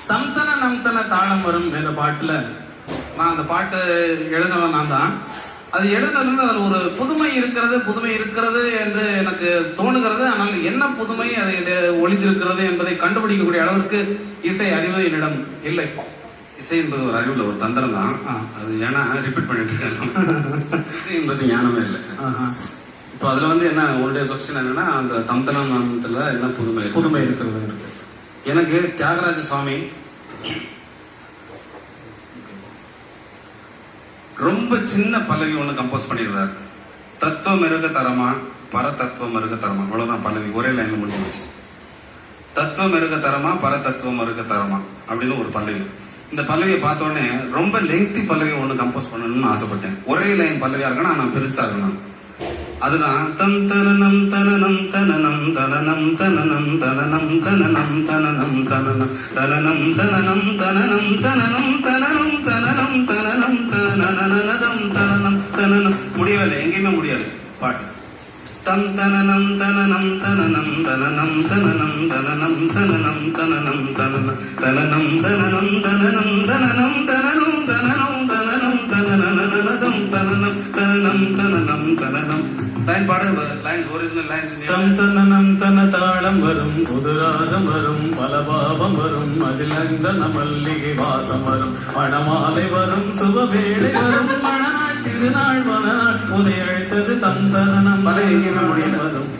தம்தன நம்தன தாளம் வரும் என்ற பாட்டுல நான் அந்த பாட்டு எழுதினவன் நான் தான். அது எழுதுனதுல அதில் ஒரு புதுமை இருக்கிறது என்று எனக்கு தோணுகிறது. ஆனால் என்ன புதுமை அதில் ஒளிந்திருக்கிறது என்பதை கண்டுபிடிக்கக்கூடிய அளவிற்கு இசை அறிவு என்னிடம் இல்லை. இசை என்பது ஒரு அறிவுல ஒரு தந்திரம் தான். அது ஏன்னா ரிப்பீட் பண்ணிட்டு இருக்காங்க. இசை என்பது ஞானமே இல்லை. இப்போ அதுல என்ன உங்களுடைய கொஸ்டின் என்னன்னா, அந்த தம்தனத்துல என்ன புதுமை இருக்கிறது. எனக்கு தியாகராஜ சுவாமி ரொம்ப சின்ன பல்லவி ஒன்று கம்போஸ் பண்ணியிருந்தார். தத்துவம் இருக்க தரமா, பரதத்துவம் இருக்க தரமா, அவ்வளவுதான் பல்லவி, ஒரே லைன்ல முடிஞ்சிருச்சு. தத்துவம் இருக்க தரமா, பரதத்துவம் இருக்க தரமா அப்படின்னு ஒரு பல்லவி. இந்த பல்லவியை பார்த்த உடனே ரொம்ப லெங்க்தி பல்லவி ஒன்று கம்போஸ் பண்ணணும்னு ஆசைப்பட்டேன். ஒரே லைன் பல்லவியா இருக்கணும், நான் பெருசா இருக்கணும். அதுதான் தம் தனனம் தனனம் தனனம் தனனம் தனனம் தனனம் தனனம் தனனம் தனனம் தனனம் தனனம் தனனம் தனனம் தனனம் தனனம் தனனம் தனனனதம் தனனம் தனனம். முடியவில்லை, எங்கேயுமே முடியாது பாட்டு. தம் தனனம் தனனம் தனனம் தனனம் தனனம் தனனம் தனனம் தனனம் தனனம் தனனம் தனனம் தனனம் தனனம் தனனம் தனனம் தனனம் தனனனதம் தனனம் தனனம் தனனம் தனனம். லைன் பாடு, லைன் ஒரிஜினல் லைன். தம் தனனம் தன தாளம் வரும், புதுராகம் வரும், பலபாவம் வரும், அதில் அந்தன மல்லிகை வாசம் வரும், மணமாலை வரும், சுபவேளை வரும், மணநாள் திருநாள் மணநாள் உதை அழைத்தது தம் தனனம். பல எங்கேயுமே முடியல, வரும்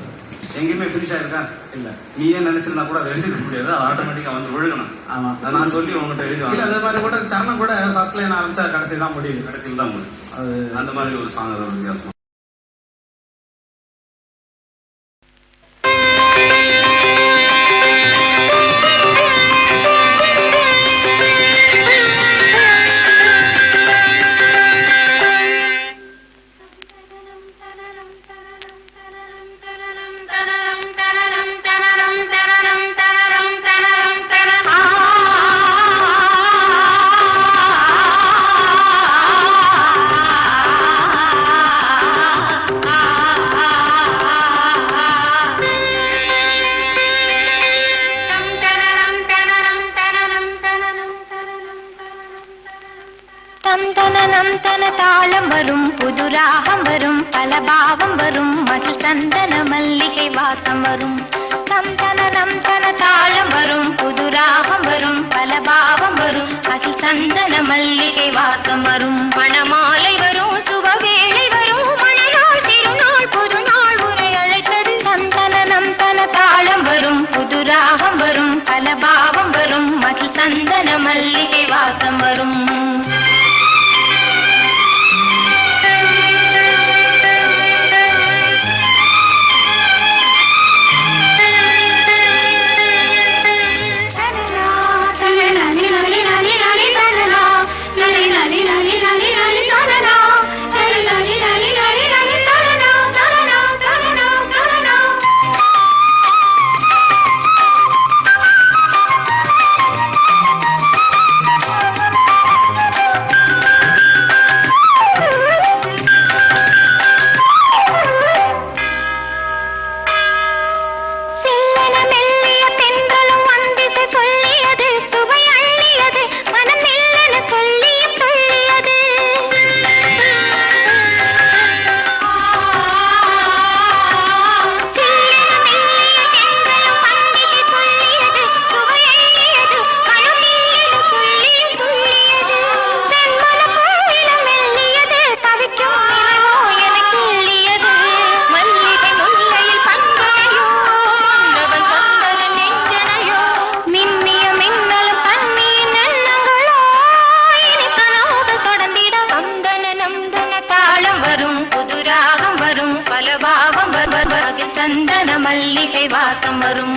எங்கேயுமே ஃபினிஷ் ஆயிருக்கா இல்ல. நீ ஏன் நினைச்சிருந்தா கூட அதை எழுதிக்க முடியாது, அது ஆட்டோமேட்டிக்கா விழுகணும். ஆமா, நான் சொல்லி உங்ககிட்ட எழுதுவாங்க. அதே மாதிரி கூட சரணம் கூட ஃபர்ஸ்ட் லைன் ஆரம்பிச்சா கடைசி தான் முடியுது, கடைசியில் தான் முடியும். அது அந்த மாதிரி ஒரு சாங், அதோட வித்தியாசம். தாளம் வரும், புதுராகம் வரும், பலபாவம் வரும், மகிழ் சந்தன மல்லிகை வாசம் வரும். தம் தனனம் தன தாளம் வரும், புதுராகம் வரும், பலபாவம் வரும், மகிழ் சந்தன மல்லிகை வாசம் வரும், மணமாலை வரும், சுபவேளை வரும், மணநாள் திருநாள் புதுநாள் உரை அழைத்தது. தம் தனனம் தன தாளம் வரும், புதுராகம் வரும், பலபாவம் வரும், மகிழ் சந்தன மல்லிகை வாசம் வரும். சந்தன மல்லிகை வாசம் வரும்.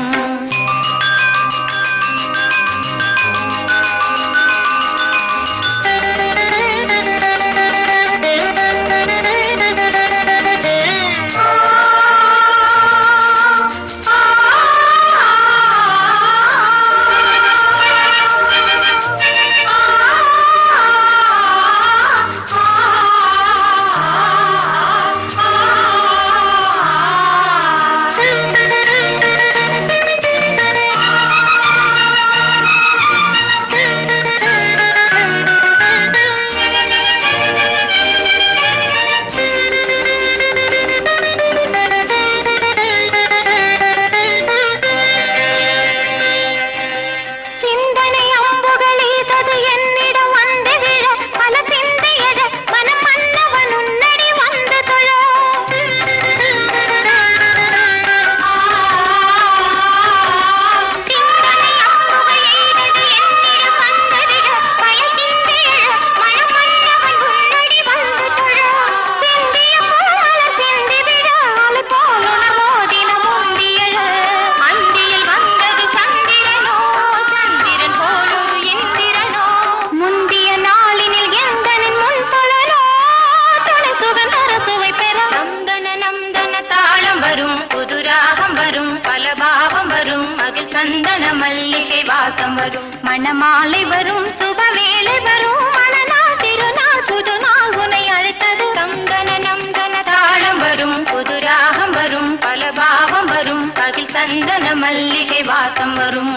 வாசம் வரும். மணமாலை வரும் சுபவேளை வரும் மணநாள் திருநாள் புதுநாள் உனை அழைத்தது. தந்தன நந்தன தாளம் வரும் புது ராகம் வரும் பல பாவம் வரும் அதில் சந்தன மல்லிகை வாசம் வரும்.